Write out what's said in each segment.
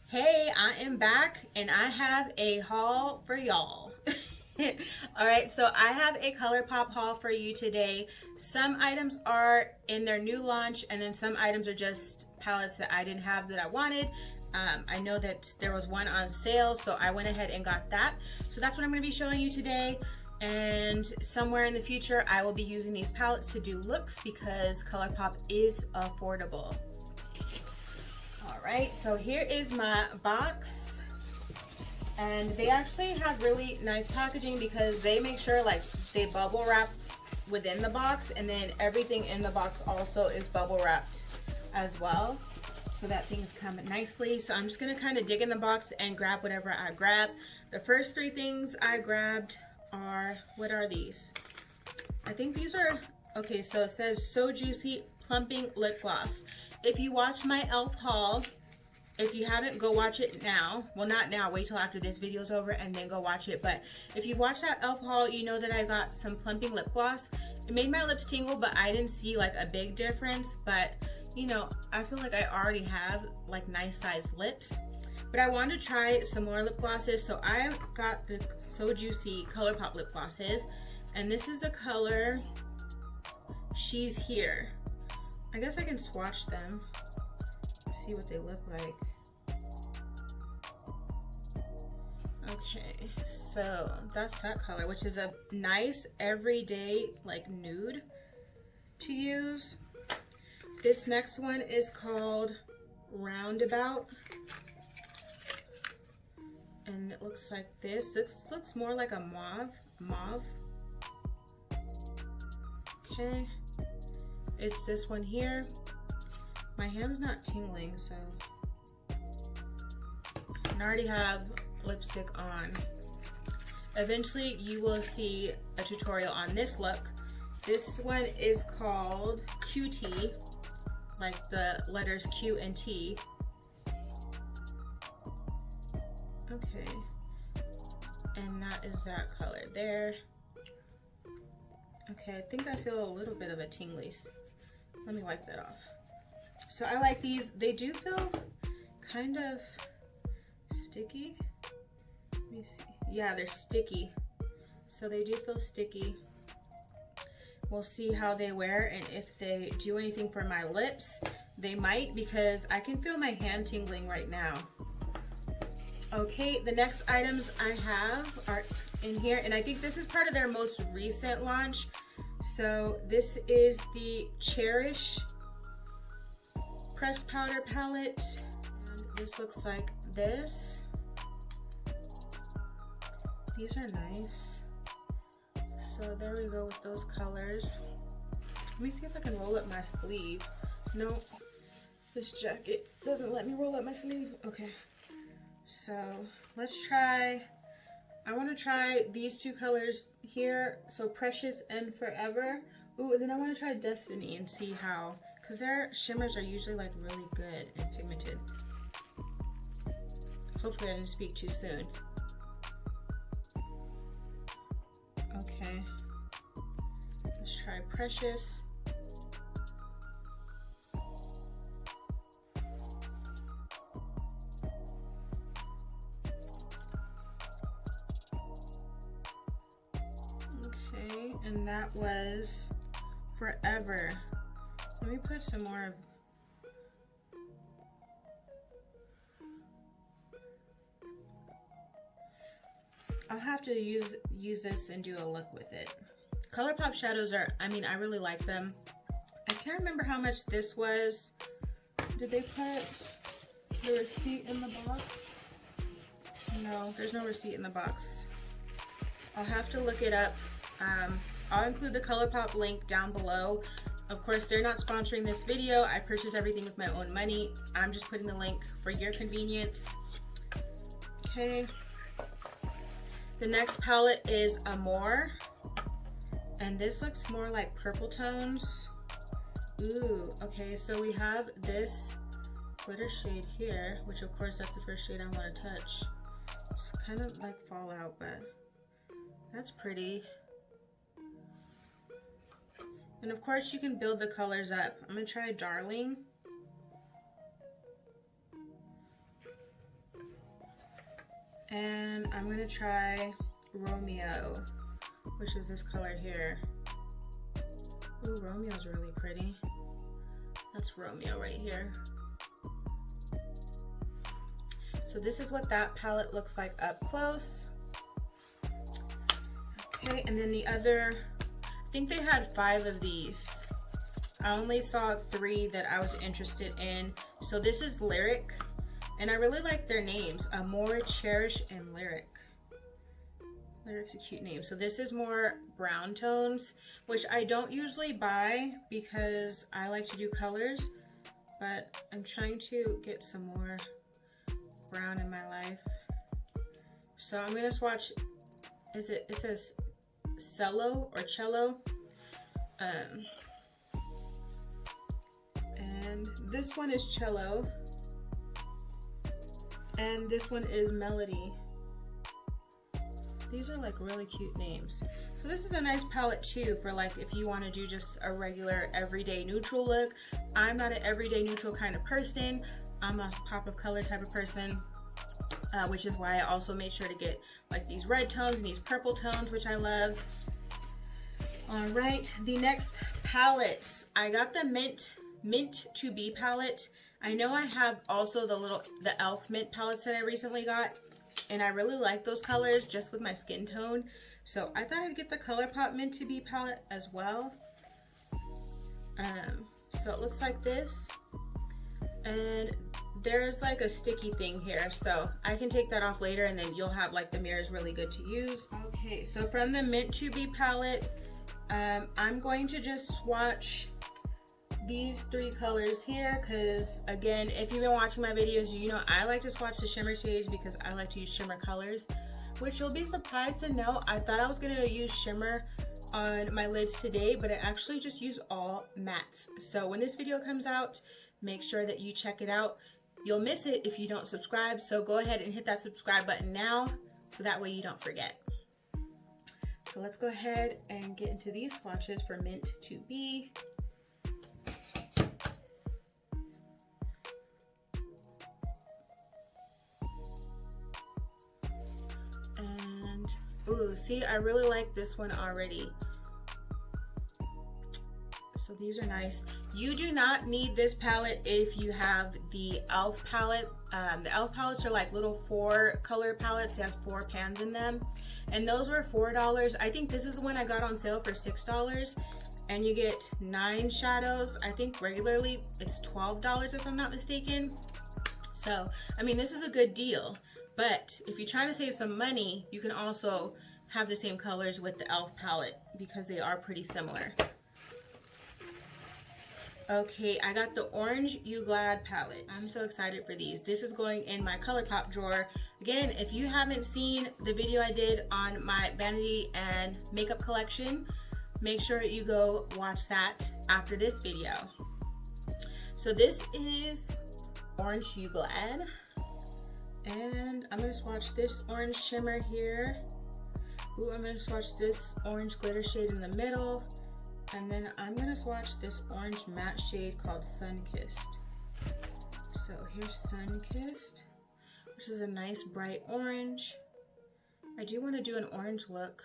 Hey, I am back and I have a haul for y'all. All right, so I have a Colourpop haul for you today. Some items are in their new launch, and then some items are just palettes that I didn't have that I wanted. I know that there was one on sale, so I went ahead and got that. So that's what I'm going to be showing you today. And somewhere in the future, I will be using these palettes to do looks because Colourpop is affordable. All right, so here is my box. And they actually have really nice packaging because they make sure like they bubble wrap within the box, and then everything in the box also is bubble wrapped as well, so that things come nicely. So I'm just gonna kind of dig in the box and grab whatever I grab. The first three things I grabbed are, what are these? I think these are, okay, so it says So Juicy Plumping Lip Gloss. If you watch my e.l.f. haul, if you haven't, go watch it now. Well, not now, wait till after this video's over and then go watch it. But if you watch that e.l.f. haul, you know that I got some plumping lip gloss. It made my lips tingle, but I didn't see like a big difference. But you know, I feel like I already have like nice sized lips. But I wanted to try some more lip glosses, so I got the So Juicy Colourpop lip glosses. And this is the color She's Here. I guess I can swatch them, see what they look like. Okay, so that's that color, which is a nice everyday like nude to use. This next one is called Roundabout, and it looks like this. This looks more like a mauve. Okay, it's this one here. My hand's not tingling, so I already have lipstick on. Eventually you will see a tutorial on this look. This one is called QT, like the letters Q and T. Okay, and that is that color there. Okay, I think I feel a little bit of a tingly. Let me wipe that off. So I like these. They do feel kind of sticky. Let me see. Yeah, they're sticky. So they do feel sticky. We'll see how they wear and if they do anything for my lips. They might, because I can feel my hand tingling right now. Okay, the next items I have are in here, and I think this is part of their most recent launch. So this is the Cherish Pressed Powder Palette, and this looks like this. These are nice. So there we go with those colors. Let me see if I can roll up my sleeve. No, this jacket doesn't let me roll up my sleeve. Okay, so let's try, I want to try these two colors here. So Precious and Forever. Ooh, and then I want to try Destiny and see how, because their shimmers are usually like really good and pigmented. Hopefully I didn't speak too soon. Okay, let's try Precious. Okay, and that was Forever. Let me put some more. I'll have to use this and do a look with it. Colourpop shadows are, I mean, I really like them. I can't remember how much this was. Did they put the receipt in the box? No, there's no receipt in the box. I'll have to look it up. I'll include the Colourpop link down below. Of course, they're not sponsoring this video. I purchase everything with my own money. I'm just putting the link for your convenience. Okay. The next palette is Amore, and this looks more like purple tones. Ooh, okay, so we have this glitter shade here, which of course that's the first shade I want to touch. It's kind of like Fallout, but that's pretty. And of course you can build the colors up. I'm gonna try Darling. And I'm gonna try Romeo, which is this color here. Ooh, Romeo's really pretty. That's Romeo right here. So this is what that palette looks like up close. Okay, and then the other, I think they had 5 of these. I only saw 3 that I was interested in. So this is Lyric, and I really like their names, Amore, Cherish, and Lyric. Lyric's a cute name. So this is more brown tones, which I don't usually buy because I like to do colors, but I'm trying to get some more brown in my life. So I'm gonna swatch, it says cello or cello. And this one is cello. And this one is Melody. These are like really cute names. So this is a nice palette too for like if you want to do just a regular everyday neutral look. I'm not an everyday neutral kind of person. I'm a pop of color type of person, which is why I also made sure to get like these red tones and these purple tones, which I love. All right, the next palettes. I got the Mint to Be palette. I know I have also the e.l.f. mint palettes that I recently got, and I really like those colors just with my skin tone. So I thought I'd get the Colourpop Mint to Be palette as well. So it looks like this, and there's like a sticky thing here, so I can take that off later and then you'll have like the mirrors really good to use. Okay, so from the Mint to Be palette, I'm going to just swatch these 3 colors here because, again, if you've been watching my videos, you know I like to swatch the shimmer shades because I like to use shimmer colors, which you'll be surprised to know. I thought I was going to use shimmer on my lids today, but I actually just use all mattes. So when this video comes out, make sure that you check it out. You'll miss it if you don't subscribe, so go ahead and hit that subscribe button now so that way you don't forget. So let's go ahead and get into these swatches for Mint to Be. And, ooh, see, I really like this one already. So these are nice. You do not need this palette if you have the e.l.f. palette. The e.l.f. palettes are like little 4 color palettes. They have 4 pans in them. And those were $4. I think this is the one I got on sale for $6. And you get 9 shadows. I think regularly it's $12 if I'm not mistaken. So, I mean, this is a good deal. But if you're trying to save some money, you can also have the same colors with the e.l.f. palette because they are pretty similar. Okay, I got the Orange You Glad palette. I'm so excited for these. This is going in my Colourpop drawer. Again, if you haven't seen the video I did on my vanity and makeup collection, make sure you go watch that after this video. So this is Orange You Glad. And I'm gonna swatch this orange shimmer here. Ooh, I'm gonna swatch this orange glitter shade in the middle. And then I'm gonna swatch this orange matte shade called Sun-Kissed. So here's Sun-Kissed, which is a nice bright orange. I do want to do an orange look.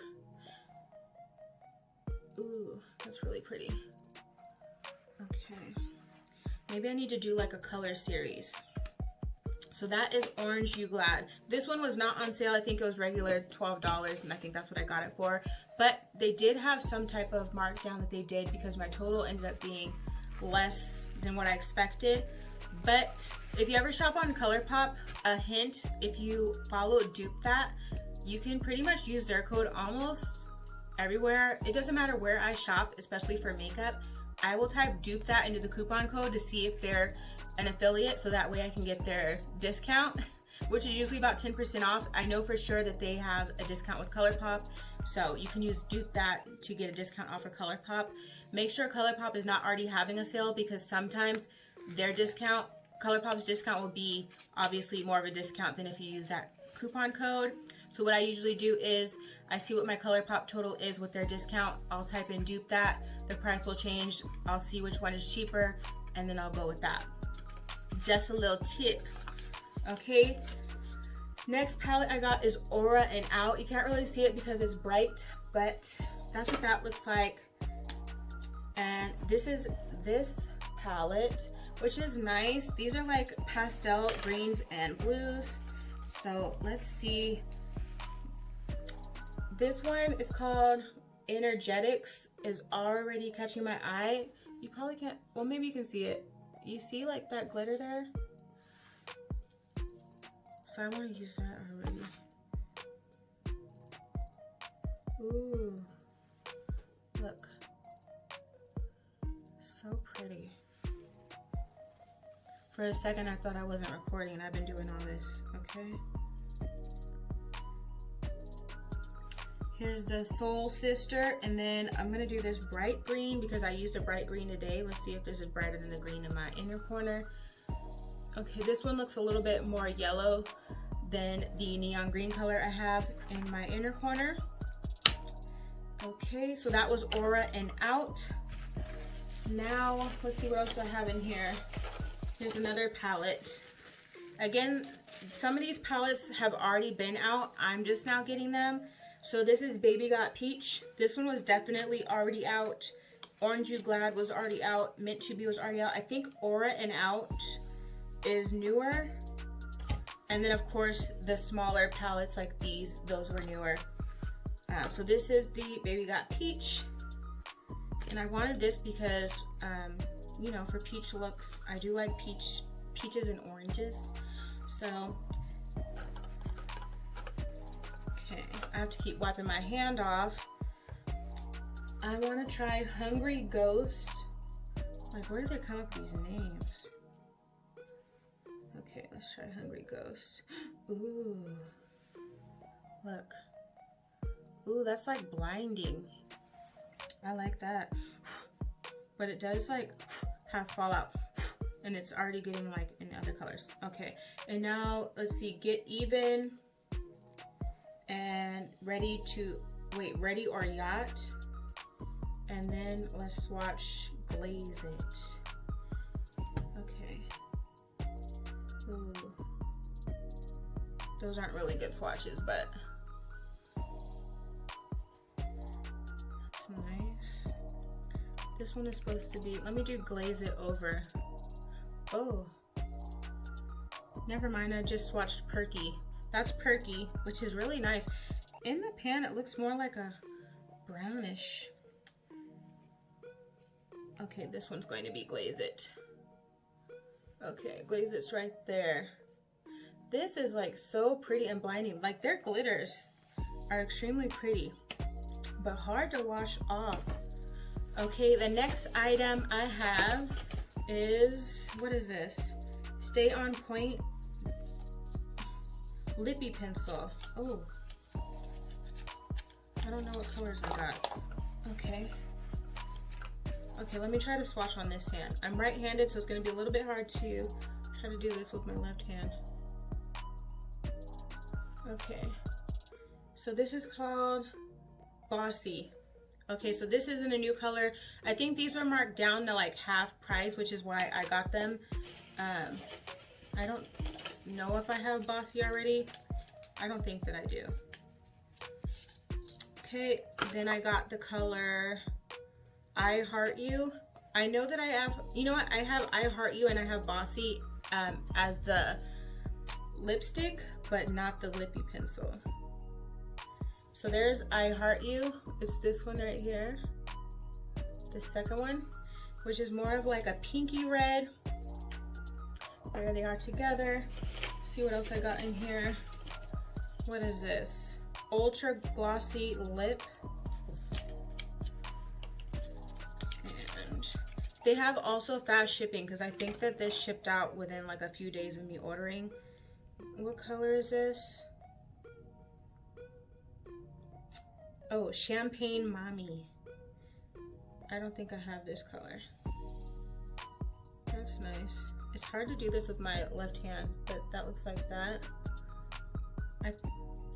Ooh, that's really pretty. Okay, maybe I need to do like a color series. So that is Orange You Glad. This one was not on sale. I think it was regular $12, and I think that's what I got it for. But they did have some type of markdown that they did because my total ended up being less than what I expected. But if you ever shop on Colourpop, a hint, if you follow Dupe That, you can pretty much use their code almost everywhere. It doesn't matter where I shop, especially for makeup. I will type Dupe That into the coupon code to see if they're an affiliate, so that way I can get their discount, which is usually about 10% off. I know for sure that they have a discount with Colourpop, so you can use Dupe That to get a discount off of Colourpop. Make sure Colourpop is not already having a sale because sometimes their discount, Colourpop's discount will be obviously more of a discount than if you use that coupon code. So what I usually do is I see what my Colourpop total is with their discount. I'll type in dupe that. The price will change. I'll see which one is cheaper and then I'll go with that. Just a little tip. Okay. Next palette I got is Aura and Out. You can't really see it because it's bright, but that's what that looks like. And this is this palette, which is nice. These are like pastel greens and blues. So let's see. This one is called Energetics, is already catching my eye. You probably can't, well, maybe you can see it. You see like that glitter there? So I want to use that already. Ooh, look, so pretty. For a second I thought I wasn't recording and I've been doing all this, okay? Here's the Soul Sister, and then I'm gonna do this bright green because I used a bright green today. Let's see if this is brighter than the green in my inner corner. Okay, this one looks a little bit more yellow than the neon green color I have in my inner corner. Okay, so that was Aura and Out. Now, let's see what else do I have in here. Here's another palette. Again, some of these palettes have already been out. I'm just now getting them. So this is Baby Got Peach. This one was definitely already out. Orange You Glad was already out. Mint To Be was already out. I think Aura and Out is newer. And then of course the smaller palettes like these, those were newer. So this is the Baby Got Peach. And I wanted this because, you know, for peach looks, I do like peaches and oranges. So, okay, I have to keep wiping my hand off. I want to try Hungry Ghost. Like, where do they come up with these names? Okay, let's try Hungry Ghost. Ooh, look. Ooh, that's like blinding. I like that. But it does like have fallout. And it's already getting like in other colors. Okay, and now let's see, Get Even and Ready or Yacht. And then let's swatch Glaze It. Okay. Ooh. Those aren't really good swatches, but that's nice. This one is supposed to be, let me do Glaze It Over. Oh, never mind, I just swatched Perky. That's Perky, which is really nice. In the pan, it looks more like a brownish. Okay, this one's going to be Glaze It. Okay, Glaze It's right there. This is like so pretty and blinding. Like their glitters are extremely pretty, but hard to wash off. Okay, the next item I have is, what is this? Stay On Point Lippy Pencil. Oh, I don't know what colors I got. Okay. Okay, let me try to swatch on this hand. I'm right-handed, so it's gonna be a little bit hard to try to do this with my left hand. Okay, so this is called Bossy. Okay, so this isn't a new color. I think these were marked down to like half price, which is why I got them. I don't know if I have Bossy already. I don't think that I do. Okay, then I got the color I Heart You. I know that I have, you know what? I have I Heart You and I have Bossy as the lipstick, but not the lippy pencil. So there's I Heart You. It's this one right here. The second one, which is more of like a pinky red. There they are together. Let's see what else I got in here. What is this? Ultra Glossy Lip. And they have also fast shipping because I think that this shipped out within like a few days of me ordering. What color is this? Oh, Champagne Mommy. I don't think I have this color. That's nice. It's hard to do this with my left hand, but that looks like that.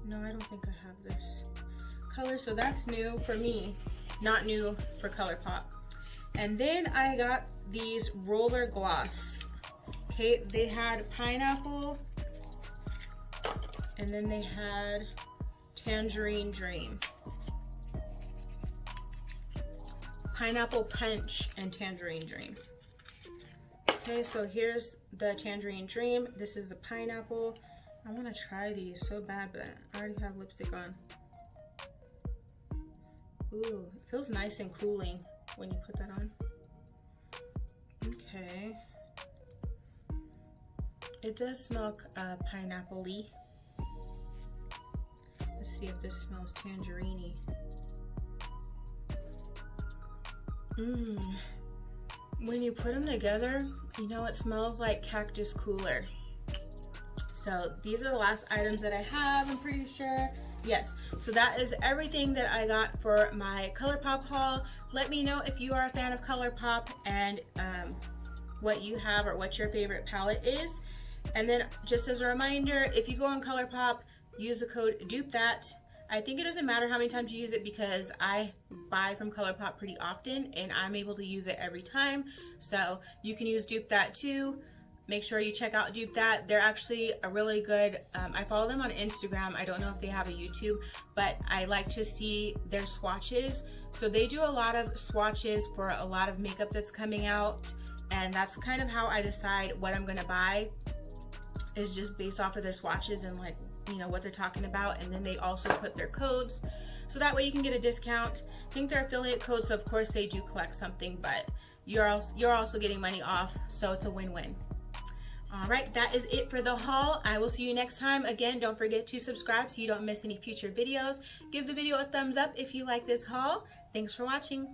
No, I don't think I have this color, so that's new for me, not new for Colourpop. And then I got these roller gloss. Okay, they had pineapple, and then they had tangerine dream. Pineapple punch and tangerine dream. Okay, so here's the tangerine dream. This is the pineapple. I want to try these so bad, but I already have lipstick on. Ooh, it feels nice and cooling when you put that on. Okay. It does smell pineapple-y. Let's see if this smells tangerine-y. When you put them together, you know, it smells like cactus cooler. So these are the last items that I have, I'm pretty sure. Yes, so that is everything that I got for my Colourpop haul. Let me know if you are a fan of Colourpop and what you have or what your favorite palette is. And then just as a reminder, if you go on Colourpop, use the code DUPETHAT. I think it doesn't matter how many times you use it because I buy from Colourpop pretty often and I'm able to use it every time. So you can use DUPETHAT too. Make sure you check out DUPETHAT. They're actually a really good, I follow them on Instagram. I don't know if they have a YouTube, but I like to see their swatches. So they do a lot of swatches for a lot of makeup that's coming out. And that's kind of how I decide what I'm gonna buy, is just based off of their swatches and like, you know, what they're talking about. And then they also put their codes. So that way you can get a discount. I think they're affiliate codes, so of course they do collect something, but you're also getting money off. So it's a win-win. All right, that is it for the haul. I will see you next time. Again, don't forget to subscribe so you don't miss any future videos. Give the video a thumbs up if you like this haul. Thanks for watching.